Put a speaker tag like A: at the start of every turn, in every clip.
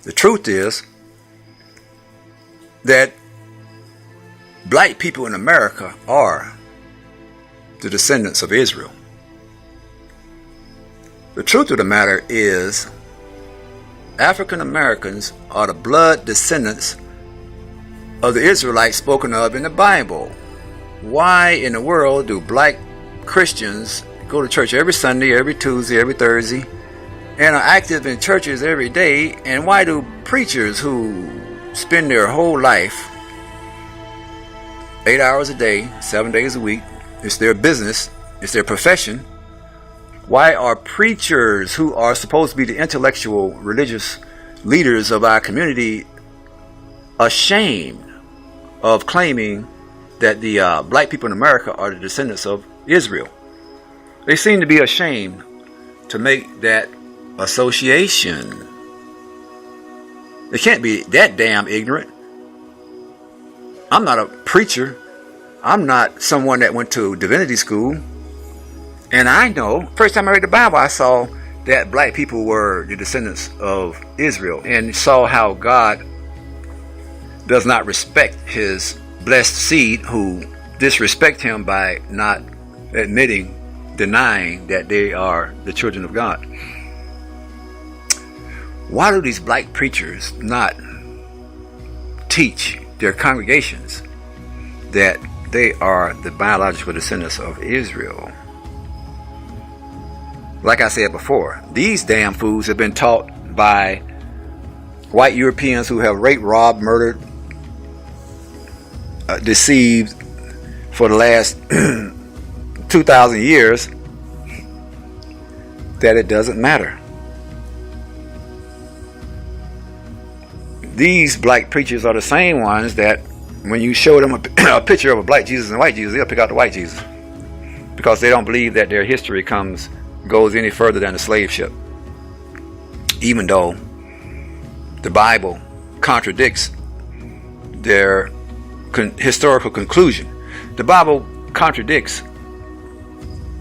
A: The truth is that black people in America are the descendants of Israel. The truth of the matter is African Americans are the blood descendants of the Israelites spoken of in the Bible. Why in the world do black Christians go to church every Sunday, every Tuesday, every Thursday, and are active in churches every day? And why do preachers who spend their whole life 8 hours a day, 7 days a week, it's their business, it's their profession, why are preachers who are supposed to be the intellectual religious leaders of our community ashamed of claiming that the black people in America are the descendants of Israel? They seem to be ashamed to make that association. They can't be that damn ignorant. I'm not a preacher. I'm not someone that went to divinity school. And I know, first time I read the Bible, I saw that black people were the descendants of Israel, and saw how God does not respect his blessed seed who disrespect him by not admitting, denying that they are the children of God. Why do these black preachers not teach their congregations that they are the biological descendants of Israel? Like I said before, these damn fools have been taught by white Europeans who have raped, robbed, murdered, deceived for the last 2,000 years that it doesn't matter. These black preachers are the same ones that when you show them a picture of a black Jesus and a white Jesus, they'll pick out the white Jesus, because they don't believe that their history goes any further than the slave ship, even though the Bible contradicts their historical conclusion. The Bible contradicts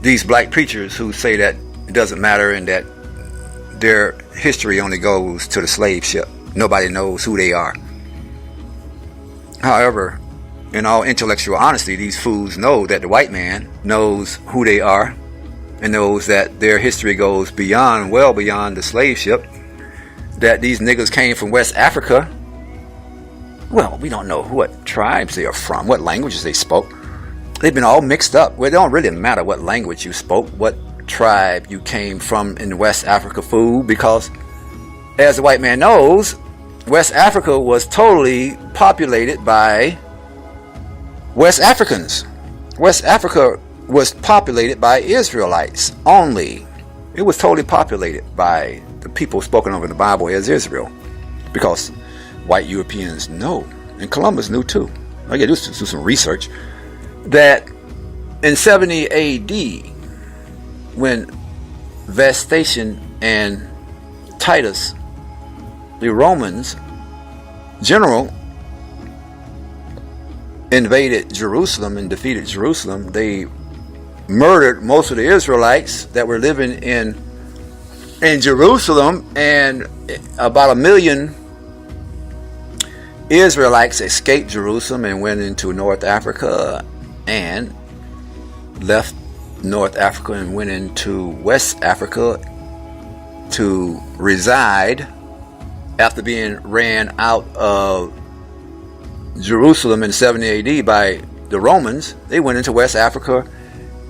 A: these black preachers who say that it doesn't matter and that their history only goes to the slave ship. Nobody knows who they are. However, in all intellectual honesty, these fools know that the white man knows who they are and knows that their history goes beyond, well beyond the slave ship, that these niggas came from West Africa. Well, we don't know what tribes they are from, what languages they spoke. They've been all mixed up. Well, it don't really matter what language you spoke, what tribe you came from in West Africa, fool, because as the white man knows, West Africa was totally populated by West Africans. West Africa was populated by Israelites only. It was totally populated by the people spoken of in the Bible as Israel, because white Europeans know, and Columbus knew too. I got to do some research, that in 70 AD, when Vespasian and Titus, the Romans general, invaded Jerusalem and defeated Jerusalem, they murdered most of the Israelites that were living in Jerusalem, and about 1 million Israelites escaped Jerusalem and went into North Africa, and left North Africa and went into West Africa to reside after being ran out of Jerusalem in 70 AD by the Romans. They went into West Africa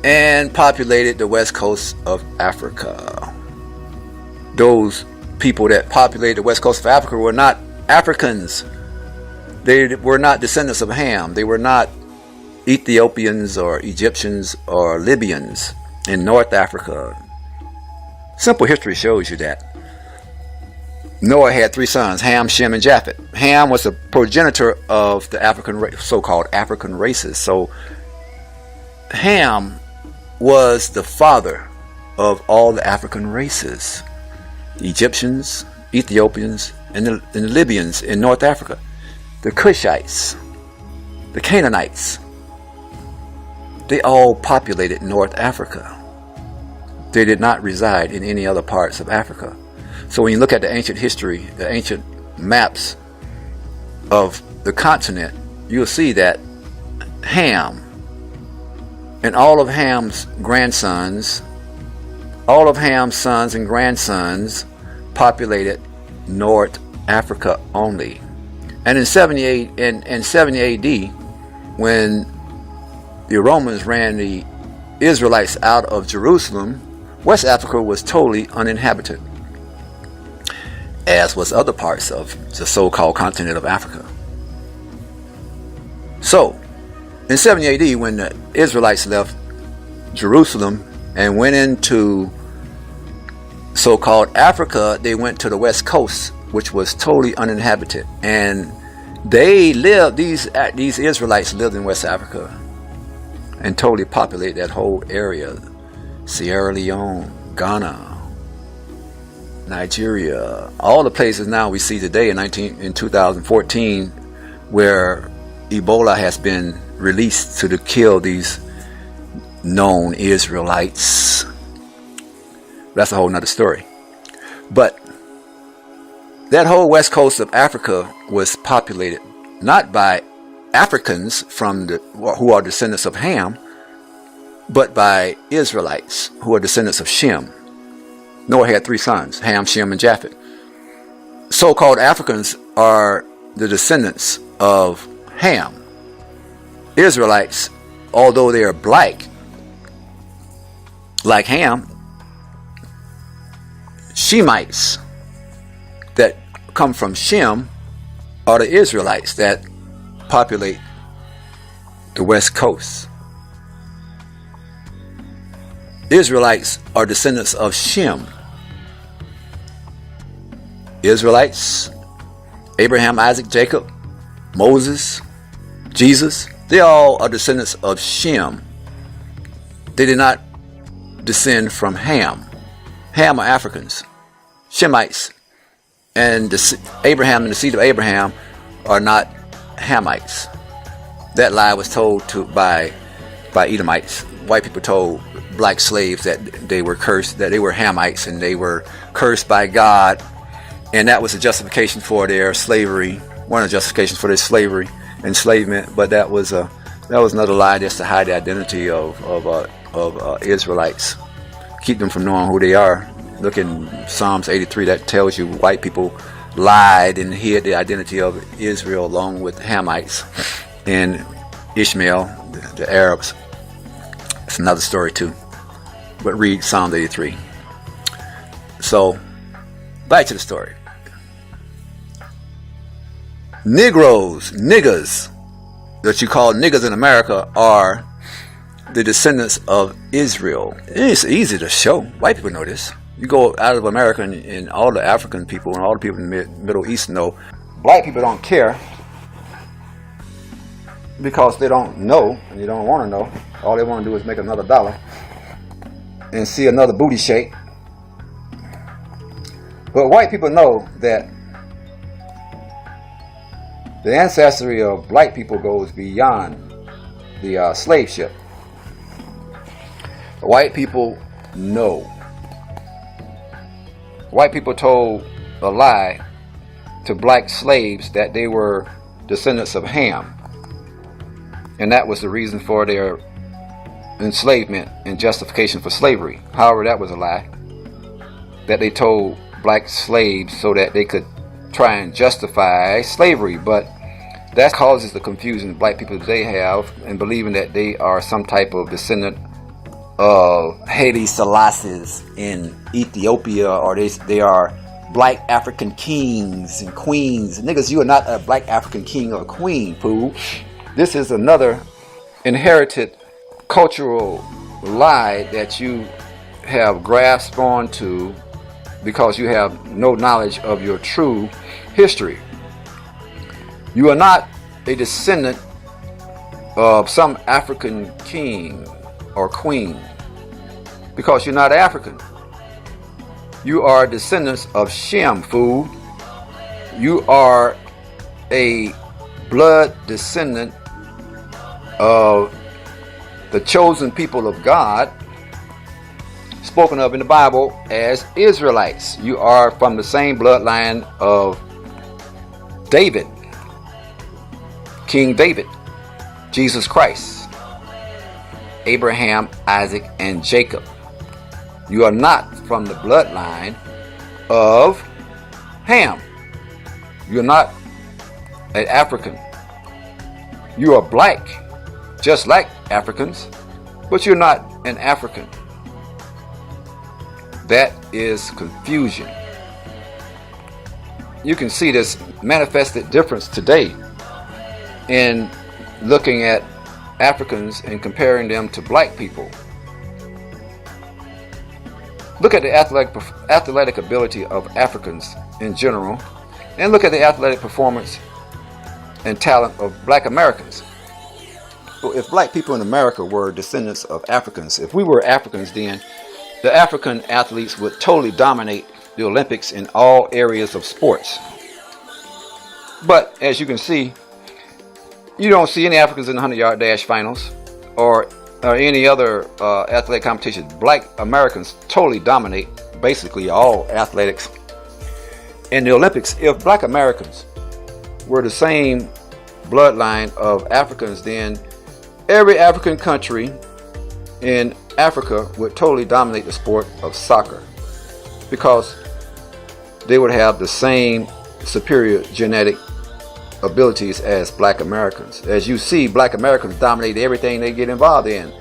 A: and populated the west coast of Africa. Those people that populated the west coast of Africa were not Africans. They were not descendants of Ham. They were not Ethiopians or Egyptians or Libyans in North Africa. Simple history shows you that. Noah had 3 sons, Ham, Shem, and Japheth. Ham was the progenitor of the so-called African races. So Ham was the father of all the African races. The Egyptians, Ethiopians, and the Libyans in North Africa. The Cushites, the Canaanites, they all populated North Africa. They did not reside in any other parts of Africa. So when you look at the ancient history, the ancient maps of the continent, you'll see that Ham and all of Ham's grandsons, all of Ham's sons and grandsons populated North Africa only. And in 70 AD, when the Romans ran the Israelites out of Jerusalem, West Africa was totally uninhabited, as was other parts of the so-called continent of Africa. So, in 70 AD, when the Israelites left Jerusalem and went into so-called Africa, they went to the west coast, which was totally uninhabited. And they lived, these Israelites lived in West Africa and totally populated that whole area. Sierra Leone, Ghana, Nigeria, all the places now we see today in 2014 where Ebola has been released to kill these known Israelites. That's a whole nother story. But that whole west coast of Africa was populated not by Africans who are descendants of Ham, but by Israelites who are descendants of Shem. Noah had 3 sons, Ham, Shem, and Japheth. So-called Africans are the descendants of Ham. Israelites, although they are black, like Ham, Shemites that come from Shem are the Israelites that populate the west coast. Israelites are descendants of Shem. Israelites, Abraham, Isaac, Jacob, Moses, Jesus, they all are descendants of Shem. They did not descend from Ham. Ham are Africans. Shemites and Abraham and the seed of Abraham are not Hamites. That lie was told by Edomites. White people told black slaves that they were cursed, that they were Hamites and they were cursed by God, and that was a justification for their slavery, one of the justifications for their slavery, enslavement. But that was another lie just to hide the identity of Israelites, keep them from knowing who they are. Look in Psalms 83, that tells you white people lied and hid the identity of Israel along with Hamites and Ishmael, the Arabs. It's another story too. But read Psalm 83. So, back to the story. Negroes, niggas, that you call niggas in America, are the descendants of Israel. It's easy to show. White people know this. You go out of America and all the African people and all the people in the Middle East know. Black people don't care because they don't know and they don't want to know. All they want to do is make another dollar and see another booty shake. But white people know that the ancestry of black people goes beyond the slave ship. White people know. White people told a lie to black slaves that they were descendants of Ham. And that was the reason for their enslavement and justification for slavery. However, that was a lie that they told black slaves so that they could try and justify slavery. But that causes the confusion black people today have in believing that they are some type of descendant of Haile Selassie in Ethiopia, or they are black African kings and queens. Niggas, you are not a black African king or queen, fool. This is another inherited cultural lie that you have grasped onto because you have no knowledge of your true history. You are not a descendant of some African king or queen because you're not African. You are descendants of Shem, fool. You are a blood descendant of the chosen people of God, spoken of in the Bible as Israelites. You are from the same bloodline of David, King David, Jesus Christ, Abraham, Isaac, and Jacob. You are not from the bloodline of Ham. You're not an African. You are black, just like Africans, but you're not an African. That is confusion. You can see this manifested difference today in looking at Africans and comparing them to black people. Look at the athletic ability of Africans in general, and look at the athletic performance and talent of black Americans. So if black people in America were descendants of Africans, if we were Africans, then the African athletes would totally dominate the Olympics in all areas of sports. But as you can see, you don't see any Africans in the 100-yard dash finals or any other athletic competition. Black Americans totally dominate basically all athletics in the Olympics. If black Americans were the same bloodline of Africans, then every African country in Africa would totally dominate the sport of soccer, because they would have the same superior genetic abilities as black Americans. As you see, black Americans dominate everything they get involved in.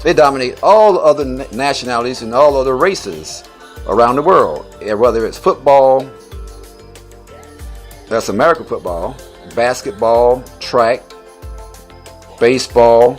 A: They dominate all the other nationalities and all other races around the world, whether it's football, that's American football, basketball, track, baseball,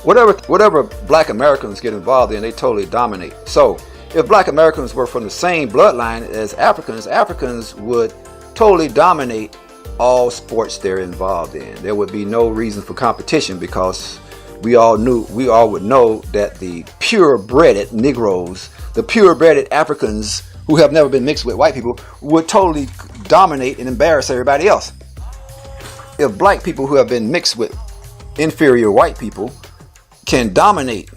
A: whatever black Americans get involved in, they totally dominate. So if black Americans were from the same bloodline as Africans, Africans would totally dominate all sports they're involved in. There would be no reason for competition, because we all would know that the purebred Negroes, the purebred Africans who have never been mixed with white people, would totally dominate and embarrass everybody else. If black people who have been mixed with inferior white people can dominate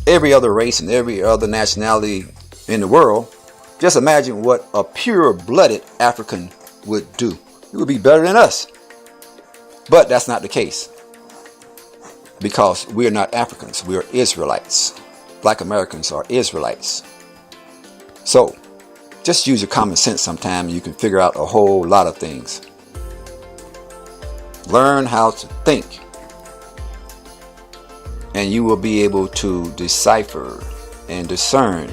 A: every other race and every other nationality in the world, just imagine what a pure-blooded African would do. It would be better than us. But that's not the case, because we are not Africans. We are Israelites. Black Americans are Israelites. So just use your common sense sometime, and you can figure out a whole lot of things. Learn how to think, and you will be able to decipher and discern